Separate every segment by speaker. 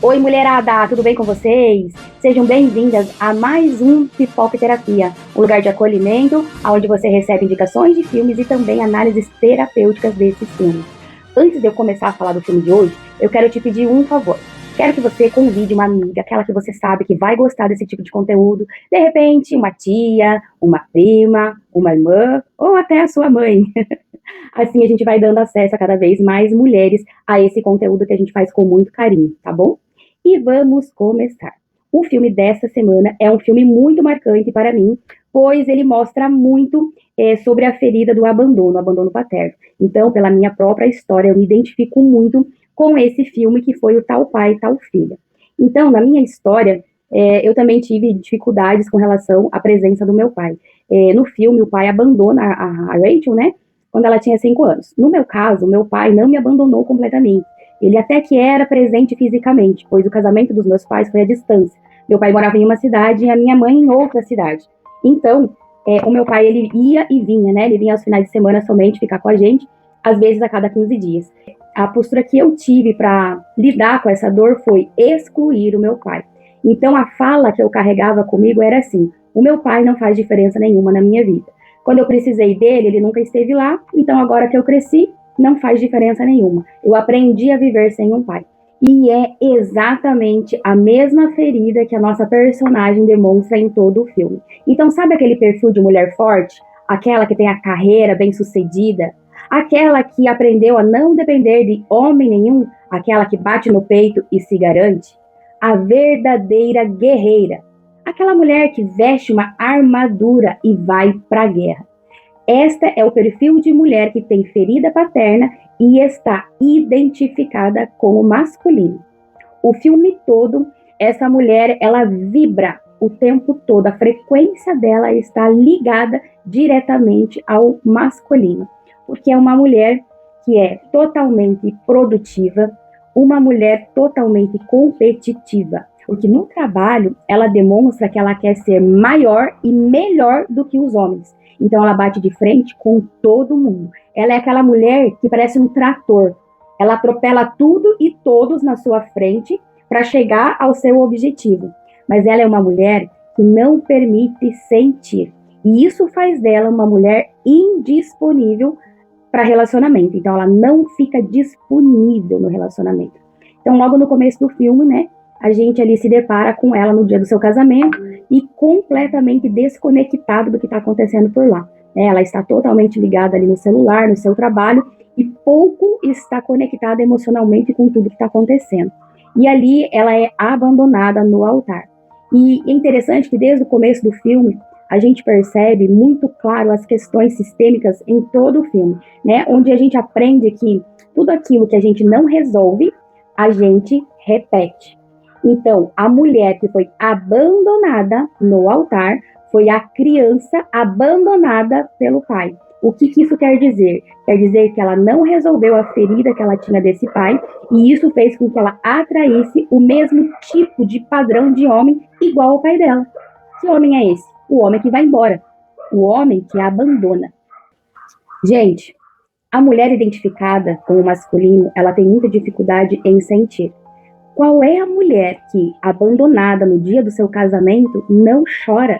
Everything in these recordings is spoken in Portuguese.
Speaker 1: Oi, mulherada, tudo bem com vocês? Sejam bem-vindas a mais um Pipoca Terapia, um lugar de acolhimento, onde você recebe indicações de filmes e também análises terapêuticas desses filmes. Antes de eu começar a falar do filme de hoje, eu quero te pedir um favor. Quero que você convide uma amiga, aquela que você sabe que vai gostar desse tipo de conteúdo, de repente uma tia, uma prima, uma irmã ou até a sua mãe. Assim a gente vai dando acesso a cada vez mais mulheres a esse conteúdo que a gente faz com muito carinho, tá bom? E vamos começar. O filme desta semana é um filme muito marcante para mim, pois ele mostra muito sobre a ferida do abandono paterno. Então, pela minha própria história, eu me identifico muito com esse filme que foi o Tal Pai, Tal Filha. Então, na minha história, eu também tive dificuldades com relação à presença do meu pai. No filme, o pai abandona a Rachel, né? Quando ela tinha 5 anos. No meu caso, meu pai não me abandonou completamente. Ele até que era presente fisicamente, pois o casamento dos meus pais foi à distância. Meu pai morava em uma cidade e a minha mãe em outra cidade. Então, o meu pai, ele ia e vinha, né? Ele vinha aos finais de semana somente ficar com a gente, às vezes a cada 15 dias. A postura que eu tive para lidar com essa dor foi excluir o meu pai. Então, a fala que eu carregava comigo era assim: o meu pai não faz diferença nenhuma na minha vida. Quando eu precisei dele, ele nunca esteve lá, então agora que eu cresci, não faz diferença nenhuma. Eu aprendi a viver sem um pai. E é exatamente a mesma ferida que a nossa personagem demonstra em todo o filme. Então, sabe aquele perfil de mulher forte? Aquela que tem a carreira bem-sucedida? Aquela que aprendeu a não depender de homem nenhum? Aquela que bate no peito e se garante? A verdadeira guerreira. Aquela mulher que veste uma armadura e vai para a guerra. Esta é o perfil de mulher que tem ferida paterna e está identificada como masculino. O filme todo, essa mulher, ela vibra o tempo todo, a frequência dela está ligada diretamente ao masculino, porque é uma mulher que é totalmente produtiva, uma mulher totalmente competitiva, porque no trabalho ela demonstra que ela quer ser maior e melhor do que os homens. Então ela bate de frente com todo mundo. Ela é aquela mulher que parece um trator. Ela atropela tudo e todos na sua frente para chegar ao seu objetivo. Mas ela é uma mulher que não permite sentir. E isso faz dela uma mulher indisponível para relacionamento. Então ela não fica disponível no relacionamento. Então logo no começo do filme, né, a gente ali se depara com ela no dia do seu casamento e completamente desconectado do que está acontecendo por lá. Ela está totalmente ligada ali no celular, no seu trabalho, e pouco está conectada emocionalmente com tudo que está acontecendo. E ali ela é abandonada no altar. E é interessante que desde o começo do filme, a gente percebe muito claro as questões sistêmicas em todo o filme, né? Onde a gente aprende que tudo aquilo que a gente não resolve, a gente repete. Então, a mulher que foi abandonada no altar foi a criança abandonada pelo pai. O que isso quer dizer? Quer dizer que ela não resolveu a ferida que ela tinha desse pai, e isso fez com que ela atraísse o mesmo tipo de padrão de homem igual ao pai dela. Que homem é esse? O homem que vai embora. O homem que a abandona. Gente, a mulher identificada com o masculino, ela tem muita dificuldade em sentir. Qual é a mulher que, abandonada no dia do seu casamento, não chora?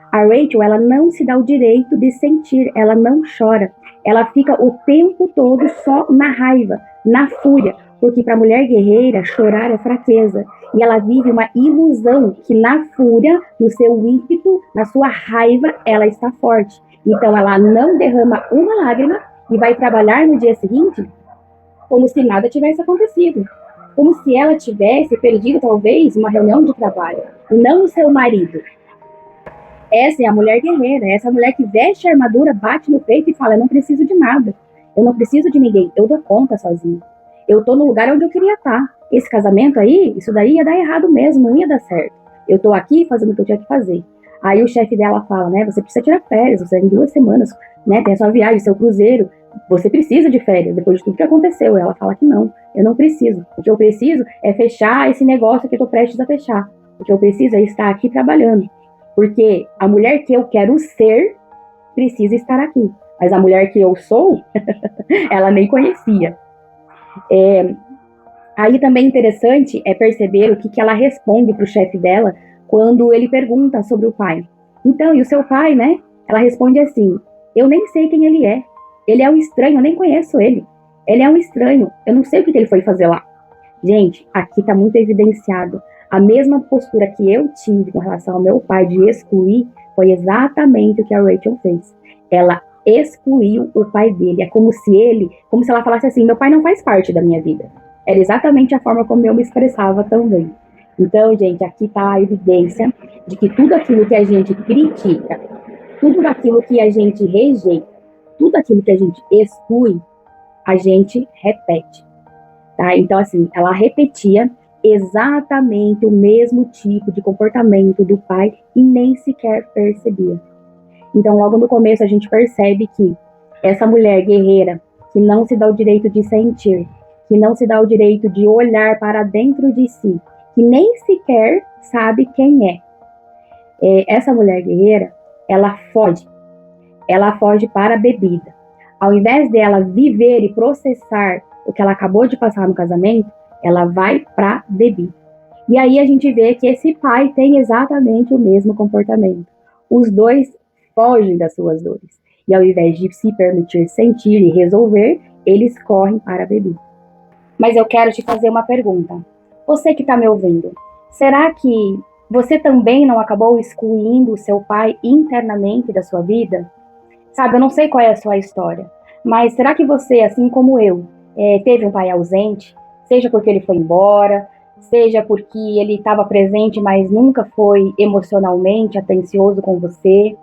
Speaker 1: A Rachel, ela não se dá o direito de sentir, ela não chora. Ela fica o tempo todo só na raiva, na fúria, porque para a mulher guerreira, chorar é fraqueza. E ela vive uma ilusão que na fúria, no seu ímpeto, na sua raiva, ela está forte. Então ela não derrama uma lágrima e vai trabalhar no dia seguinte como se nada tivesse acontecido. Como se ela tivesse perdido, talvez, uma reunião de trabalho, e não o seu marido. Essa é a mulher guerreira, essa é a mulher que veste a armadura, bate no peito e fala: eu não preciso de nada, eu não preciso de ninguém, eu dou conta sozinha. Eu tô no lugar onde eu queria estar. Esse casamento aí, isso daí ia dar errado mesmo, não ia dar certo. Eu tô aqui fazendo o que eu tinha que fazer. Aí o chefe dela fala, né, você precisa tirar férias, você em 2 semanas, né, tem a sua viagem, seu cruzeiro, você precisa de férias, depois de tudo que aconteceu. Ela fala que não, eu não preciso. O que eu preciso é fechar esse negócio que eu tô prestes a fechar. O que eu preciso é estar aqui trabalhando. Porque a mulher que eu quero ser precisa estar aqui. Mas a mulher que eu sou, ela nem conhecia. Aí também interessante é perceber o que ela responde para o chefe dela quando ele pergunta sobre o pai. Então, e o seu pai, né? Ela responde assim: eu nem sei quem ele é. Ele é um estranho, eu nem conheço ele. Ele é um estranho, eu não sei o que ele foi fazer lá. Gente, aqui está muito evidenciado. A mesma postura que eu tive com relação ao meu pai de excluir foi exatamente o que a Rachel fez. Ela excluiu o pai dele. É como se ela falasse assim: meu pai não faz parte da minha vida. Era exatamente a forma como eu me expressava também. Então, gente, aqui está a evidência de que tudo aquilo que a gente critica, tudo aquilo que a gente rejeita, tudo aquilo que a gente exclui, a gente repete. Tá? Então, assim, ela repetia exatamente o mesmo tipo de comportamento do pai e nem sequer percebia. Então, logo no começo, a gente percebe que essa mulher guerreira, que não se dá o direito de sentir, que não se dá o direito de olhar para dentro de si, que nem sequer sabe quem é, essa mulher guerreira, ela foge para a bebida. Ao invés dela viver e processar o que ela acabou de passar no casamento, ela vai para a bebida. E aí a gente vê que esse pai tem exatamente o mesmo comportamento. Os dois fogem das suas dores. E ao invés de se permitir sentir e resolver, eles correm para a bebida. Mas eu quero te fazer uma pergunta. Você que está me ouvindo, será que você também não acabou excluindo o seu pai internamente da sua vida? Sabe, eu não sei qual é a sua história, mas será que você, assim como eu, teve um pai ausente, seja porque ele foi embora, seja porque ele estava presente, mas nunca foi emocionalmente atencioso com você,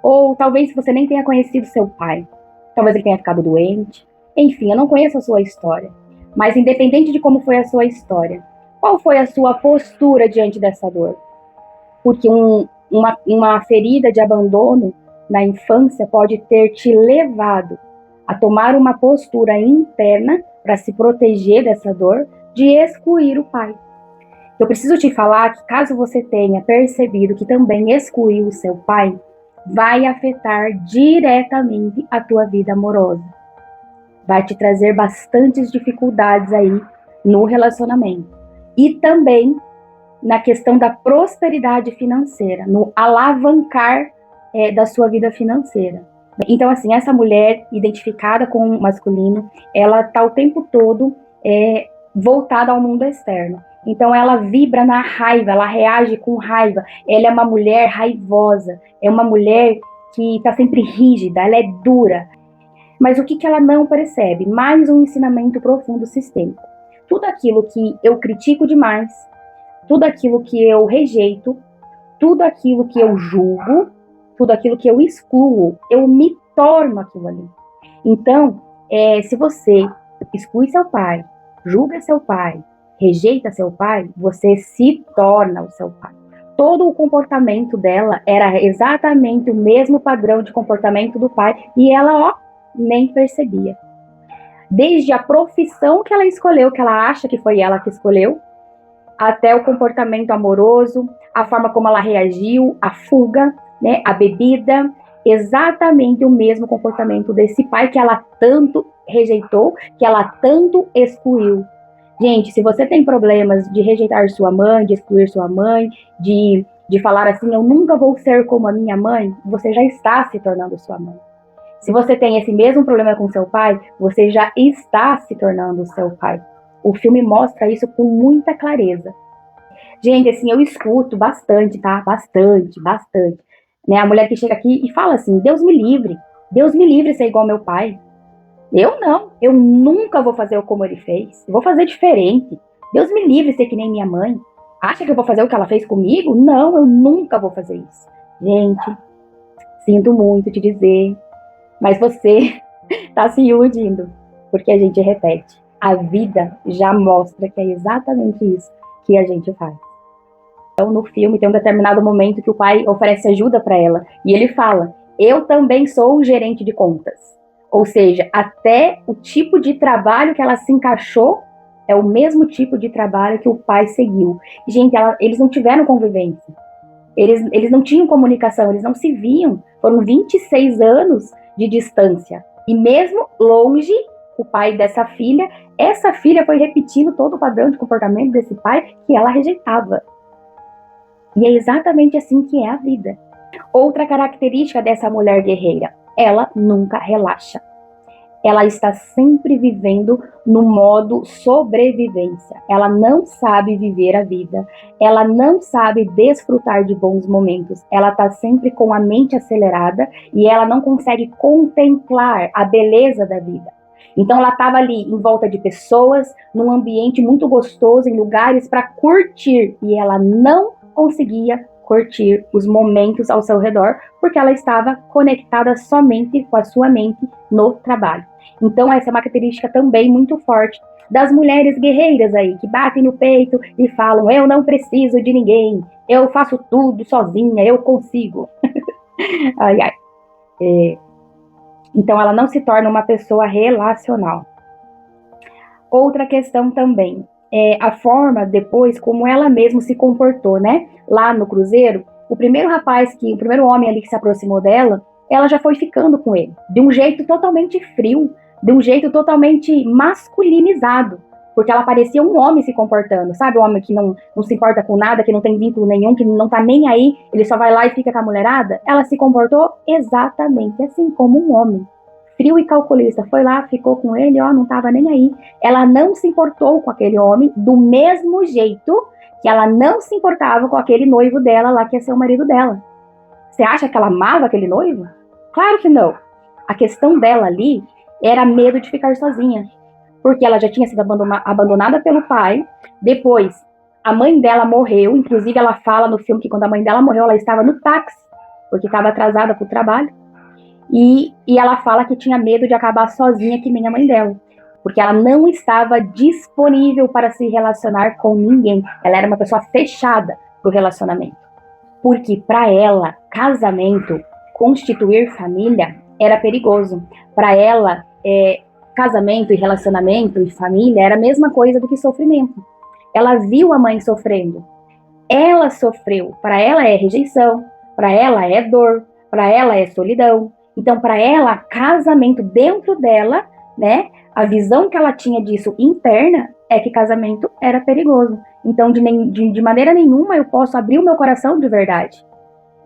Speaker 1: ou talvez você nem tenha conhecido seu pai, talvez ele tenha ficado doente, enfim, eu não conheço a sua história, mas independente de como foi a sua história, qual foi a sua postura diante dessa dor? Porque uma ferida de abandono na infância pode ter te levado a tomar uma postura interna para se proteger dessa dor, de excluir o pai. Eu preciso te falar que caso você tenha percebido que também excluiu o seu pai, vai afetar diretamente a tua vida amorosa. Vai te trazer bastantes dificuldades aí no relacionamento. E também na questão da prosperidade financeira, no alavancar da sua vida financeira. Então, assim, essa mulher identificada com o masculino, ela está o tempo todo voltada ao mundo externo. Então, ela vibra na raiva, ela reage com raiva. Ela é uma mulher raivosa, é uma mulher que está sempre rígida, ela é dura. Mas o que ela não percebe? Mais um ensinamento profundo sistêmico. Tudo aquilo que eu critico demais, tudo aquilo que eu rejeito, tudo aquilo que eu julgo, tudo aquilo que eu excluo, eu me torno aquilo ali. Então, se você exclui seu pai, julga seu pai, rejeita seu pai, você se torna o seu pai. Todo o comportamento dela era exatamente o mesmo padrão de comportamento do pai e ela, nem percebia. Desde a profissão que ela escolheu, que ela acha que foi ela que escolheu, até o comportamento amoroso, a forma como ela reagiu, a fuga, né, a bebida, exatamente o mesmo comportamento desse pai que ela tanto rejeitou, que ela tanto excluiu. Gente, se você tem problemas de rejeitar sua mãe, de excluir sua mãe, de falar assim, eu nunca vou ser como a minha mãe, você já está se tornando sua mãe. Se você tem esse mesmo problema com seu pai, você já está se tornando seu pai. O filme mostra isso com muita clareza. Gente, assim, eu escuto bastante, tá? Bastante. Né? A mulher que chega aqui e fala assim, Deus me livre ser igual ao meu pai. Eu não, eu nunca vou fazer como ele fez, eu vou fazer diferente. Deus me livre ser que nem minha mãe. Acha que eu vou fazer o que ela fez comigo? Não, eu nunca vou fazer isso. Gente, sinto muito te dizer, mas você tá se iludindo, porque a gente repete. A vida já mostra que é exatamente isso que a gente faz. Então, no filme, tem um determinado momento que o pai oferece ajuda para ela. E ele fala, eu também sou um gerente de contas. Ou seja, até o tipo de trabalho que ela se encaixou é o mesmo tipo de trabalho que o pai seguiu. Gente, eles não tiveram convivência. Eles não tinham comunicação, eles não se viam. Foram 26 anos de distância. E mesmo longe, o pai dessa filha. Essa filha foi repetindo todo o padrão de comportamento desse pai que ela rejeitava. E é exatamente assim que é a vida. Outra característica dessa mulher guerreira, ela nunca relaxa. Ela está sempre vivendo no modo sobrevivência. Ela não sabe viver a vida. Ela não sabe desfrutar de bons momentos. Ela está sempre com a mente acelerada e ela não consegue contemplar a beleza da vida. Então ela estava ali em volta de pessoas, num ambiente muito gostoso, em lugares para curtir. E ela não conseguia curtir os momentos ao seu redor, porque ela estava conectada somente com a sua mente no trabalho. Então essa é uma característica também muito forte das mulheres guerreiras aí, que batem no peito e falam, eu não preciso de ninguém, eu faço tudo sozinha, eu consigo. Ai, ai. Então ela não se torna uma pessoa relacional. Outra questão também, a forma depois como ela mesma se comportou, né? Lá no cruzeiro, o primeiro homem ali que se aproximou dela, ela já foi ficando com ele, de um jeito totalmente frio, de um jeito totalmente masculinizado, porque ela parecia um homem se comportando, sabe? Um homem que não se importa com nada, que não tem vínculo nenhum, que não tá nem aí, ele só vai lá e fica com a mulherada. Ela se comportou exatamente assim, como um homem. Frio e calculista, foi lá, ficou com ele, não tava nem aí. Ela não se importou com aquele homem do mesmo jeito que ela não se importava com aquele noivo dela lá, que ia ser o marido dela. Você acha que ela amava aquele noivo? Claro que não. A questão dela ali era medo de ficar sozinha, porque ela já tinha sido abandonada pelo pai. Depois, a mãe dela morreu, inclusive ela fala no filme que quando a mãe dela morreu, ela estava no táxi, porque estava atrasada para o trabalho. E ela fala que tinha medo de acabar sozinha, que nem a mãe dela, porque ela não estava disponível para se relacionar com ninguém. Ela era uma pessoa fechada para o relacionamento. Porque para ela, casamento, constituir família, era perigoso. Para ela, casamento e relacionamento e família era a mesma coisa do que sofrimento. Ela viu a mãe sofrendo. Ela sofreu. Para ela é rejeição, para ela é dor, para ela é solidão. Então, para ela, casamento dentro dela, né, a visão que ela tinha disso interna é que casamento era perigoso. Então, de maneira nenhuma eu posso abrir o meu coração de verdade.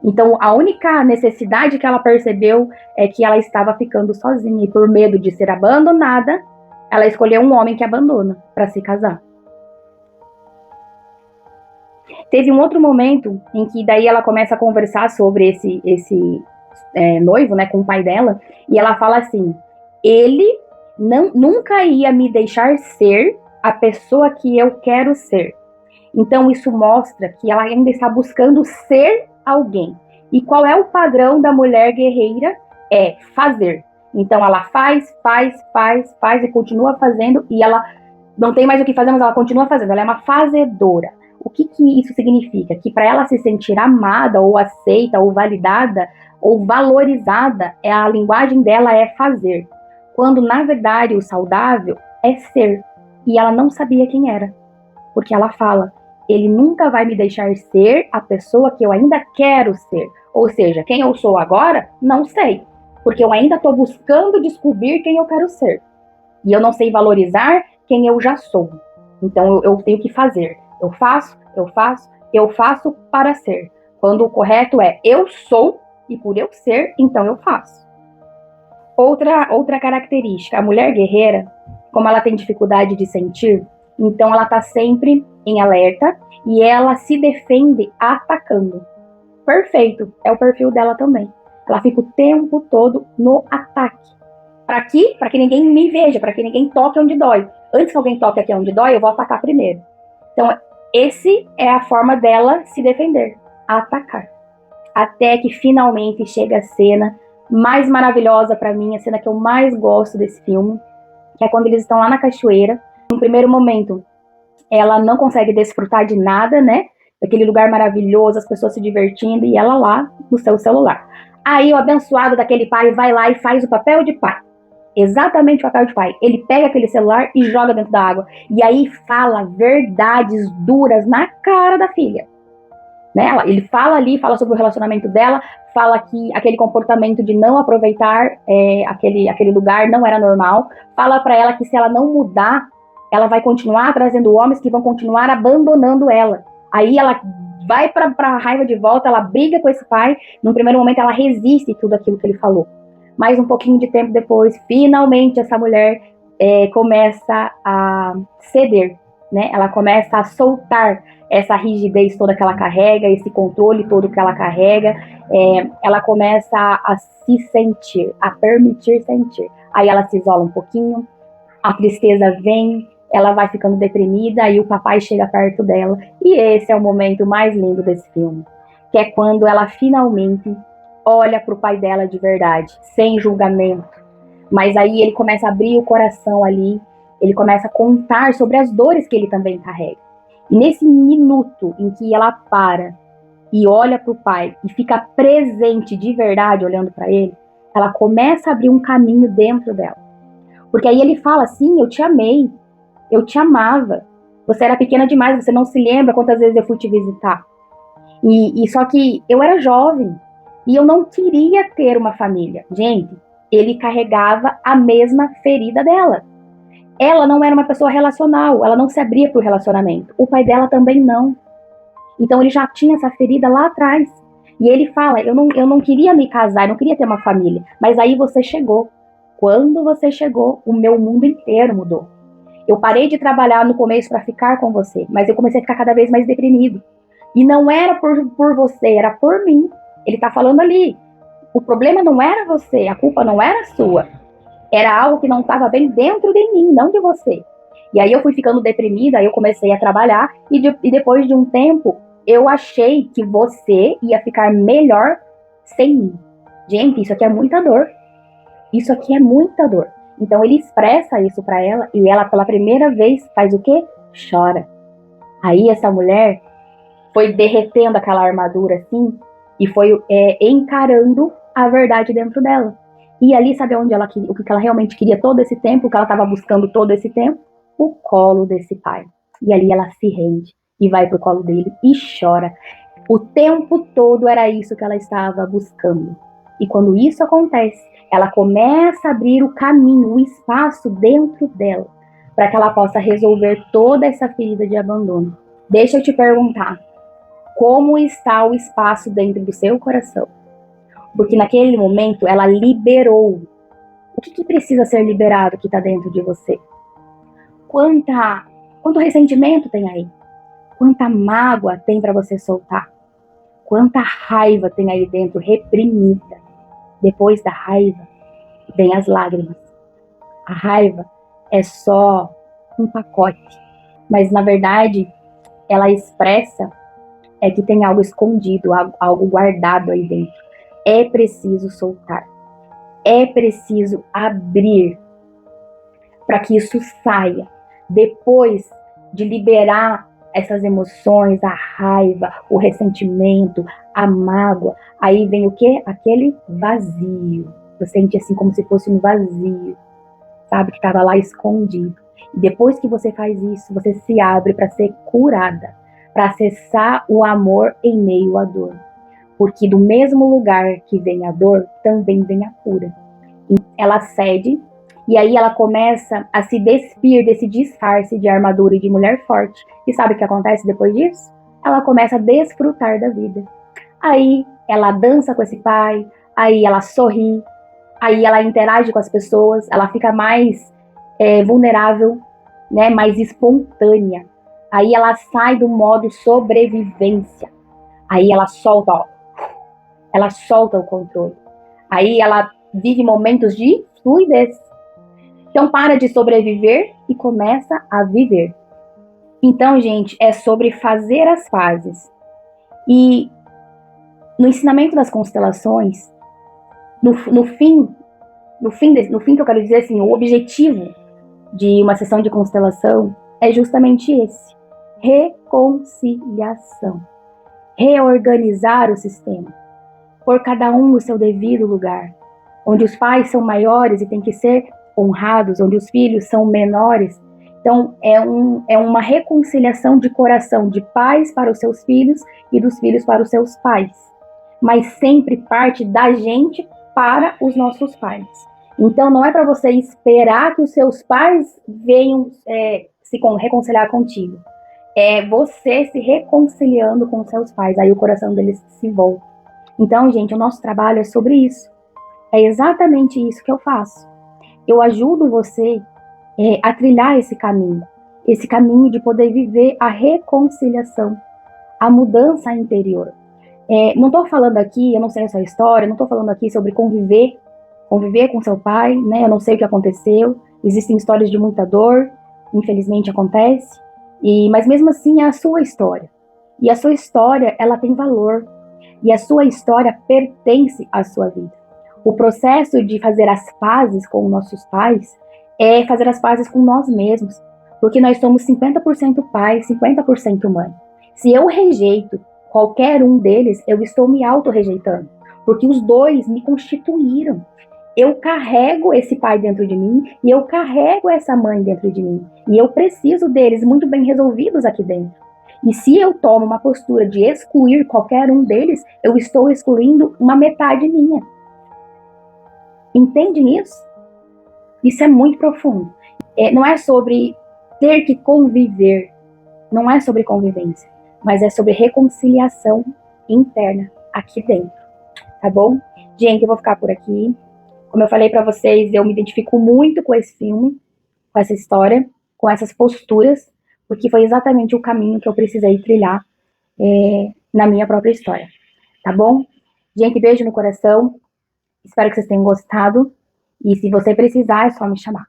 Speaker 1: Então, a única necessidade que ela percebeu é que ela estava ficando sozinha. E por medo de ser abandonada, ela escolheu um homem que abandona para se casar. Teve um outro momento em que daí ela começa a conversar sobre esse noivo, né, com o pai dela, e ela fala assim, ele nunca ia me deixar ser a pessoa que eu quero ser. Então isso mostra que ela ainda está buscando ser alguém. E qual é o padrão da mulher guerreira? É fazer. Então ela faz e continua fazendo, e ela não tem mais o que fazer, mas ela continua fazendo, ela é uma fazedora. O que isso significa? Que para ela se sentir amada, ou aceita, ou validada, ou valorizada, a linguagem dela é fazer. Quando, na verdade, o saudável é ser. E ela não sabia quem era. Porque ela fala, ele nunca vai me deixar ser a pessoa que eu ainda quero ser. Ou seja, quem eu sou agora, não sei. Porque eu ainda estou buscando descobrir quem eu quero ser. E eu não sei valorizar quem eu já sou. Então eu tenho que fazer. Eu faço para ser. Quando o correto é eu sou, e por eu ser, então eu faço. Outra característica, a mulher guerreira, como ela tem dificuldade de sentir, então ela está sempre em alerta e ela se defende atacando. Perfeito, é o perfil dela também. Ela fica o tempo todo no ataque. Para quê? Para que ninguém me veja, para que ninguém toque onde dói. Antes que alguém toque aqui onde dói, eu vou atacar primeiro. Então, esse é a forma dela se defender, atacar. Até que finalmente chega a cena mais maravilhosa para mim, a cena que eu mais gosto desse filme, que é quando eles estão lá na cachoeira. No primeiro momento, ela não consegue desfrutar de nada, né? Daquele lugar maravilhoso, as pessoas se divertindo, e ela lá no seu celular. Aí o abençoado daquele pai vai lá e faz o papel de pai. Exatamente o papel de pai. Ele pega aquele celular e joga dentro da água. E aí fala verdades duras na cara da filha. né? Ele fala ali, fala sobre o relacionamento dela, fala que aquele comportamento de não aproveitar aquele lugar não era normal, fala para ela que se ela não mudar, ela vai continuar trazendo homens que vão continuar abandonando ela. Aí ela vai para a raiva de volta, ela briga com esse pai, num primeiro momento ela resiste tudo aquilo que ele falou. Mas um pouquinho de tempo depois, finalmente essa mulher começa a ceder, né? Ela começa a soltar essa rigidez toda que ela carrega, esse controle todo que ela carrega, ela começa a se sentir, a permitir sentir. Aí ela se isola um pouquinho, a tristeza vem, ela vai ficando deprimida, aí o papai chega perto dela, e esse é o momento mais lindo desse filme, que é quando ela finalmente olha para o pai dela de verdade, sem julgamento, mas aí ele começa a abrir o coração ali, ele começa a contar sobre as dores que ele também carrega. E nesse minuto em que ela para e olha para o pai e fica presente de verdade olhando para ele, ela começa a abrir um caminho dentro dela. Porque aí ele fala assim, eu te amei, eu te amava, você era pequena demais, você não se lembra quantas vezes eu fui te visitar. E só que eu era jovem e eu não queria ter uma família. Gente, ele carregava a mesma ferida dela. Ela não era uma pessoa relacional, ela não se abria para o relacionamento. O pai dela também não. Então ele já tinha essa ferida lá atrás. E ele fala, eu não queria me casar, eu não queria ter uma família. Mas aí você chegou. Quando você chegou, o meu mundo inteiro mudou. Eu parei de trabalhar no começo para ficar com você, mas eu comecei a ficar cada vez mais deprimido. E não era por você, era por mim. Ele tá falando ali. O problema não era você, a culpa não era sua. Era algo que não estava bem dentro de mim, não de você. E aí eu fui ficando deprimida, aí eu comecei a trabalhar, e depois de um tempo, eu achei que você ia ficar melhor sem mim. Gente, isso aqui é muita dor. Isso aqui é muita dor. Então ele expressa isso para ela, e ela pela primeira vez faz o quê? Chora. Aí essa mulher foi derretendo aquela armadura assim, e foi encarando a verdade dentro dela. E ali, sabe onde ela queria, o que ela realmente queria todo esse tempo, o que ela estava buscando todo esse tempo? O colo desse pai. E ali ela se rende e vai pro colo dele e chora. O tempo todo era isso que ela estava buscando. E quando isso acontece, ela começa a abrir o caminho, o espaço dentro dela, para que ela possa resolver toda essa ferida de abandono. Deixa eu te perguntar, como está o espaço dentro do seu coração? Porque naquele momento ela liberou. O que precisa ser liberado que está dentro de você? Quanto ressentimento tem aí? Quanta mágoa tem para você soltar? Quanta raiva tem aí dentro reprimida? Depois da raiva vem as lágrimas. A raiva é só um pacote, mas na verdade ela expressa que tem algo escondido, algo guardado aí dentro. É preciso soltar. É preciso abrir para que isso saia. Depois de liberar essas emoções, a raiva, o ressentimento, a mágoa, aí vem o quê? Aquele vazio. Você sente assim como se fosse um vazio, sabe? Que estava lá escondido. E depois que você faz isso, você se abre para ser curada, para acessar o amor em meio à dor. Porque do mesmo lugar que vem a dor, também vem a cura. Ela cede, e aí ela começa a se despir desse disfarce de armadura e de mulher forte. E sabe o que acontece depois disso? Ela começa a desfrutar da vida. Aí ela dança com esse pai, aí ela sorri, aí ela interage com as pessoas, ela fica mais vulnerável, né, mais espontânea. Aí ela sai do modo sobrevivência. Aí ela solta, ó, ela solta o controle. Aí ela vive momentos de fluidez. Então para de sobreviver e começa a viver. Então, gente, é sobre fazer as pazes. E no ensinamento das constelações, no fim que eu quero dizer assim, o objetivo de uma sessão de constelação é justamente esse: reconciliação, reorganizar o sistema, pôr cada um no seu devido lugar, onde os pais são maiores e têm que ser honrados, onde os filhos são menores Então, é uma reconciliação de coração de pais para os seus filhos e dos filhos para os seus pais. Mas sempre parte da gente para os nossos pais. Então, não é para você esperar que os seus pais venham se reconciliar contigo. É você se reconciliando com os seus pais. Aí o coração deles se volta. Então, gente, o nosso trabalho é sobre isso. É exatamente isso que eu faço. Eu ajudo você a trilhar esse caminho de poder viver a reconciliação, a mudança interior. Não estou falando aqui, eu não sei a sua história, não estou falando aqui sobre conviver com seu pai, né? Eu não sei o que aconteceu, existem histórias de muita dor, infelizmente acontece, mas mesmo assim é a sua história. E a sua história, ela tem valor, e a sua história pertence à sua vida. O processo de fazer as pazes com nossos pais é fazer as pazes com nós mesmos, porque nós somos 50% pai, 50% mãe. Se eu rejeito qualquer um deles, eu estou me auto-rejeitando, porque os dois me constituíram. Eu carrego esse pai dentro de mim e eu carrego essa mãe dentro de mim. E eu preciso deles muito bem resolvidos aqui dentro. E se eu tomo uma postura de excluir qualquer um deles, eu estou excluindo uma metade minha. Entende isso? Isso é muito profundo. Não é sobre ter que conviver, não é sobre convivência, mas é sobre reconciliação interna aqui dentro, tá bom? Gente, eu vou ficar por aqui. Como eu falei para vocês, eu me identifico muito com esse filme, com essa história, com essas posturas, porque foi exatamente o caminho que eu precisei trilhar na minha própria história, tá bom? Gente, beijo no coração. Espero que vocês tenham gostado. E se você precisar, é só me chamar.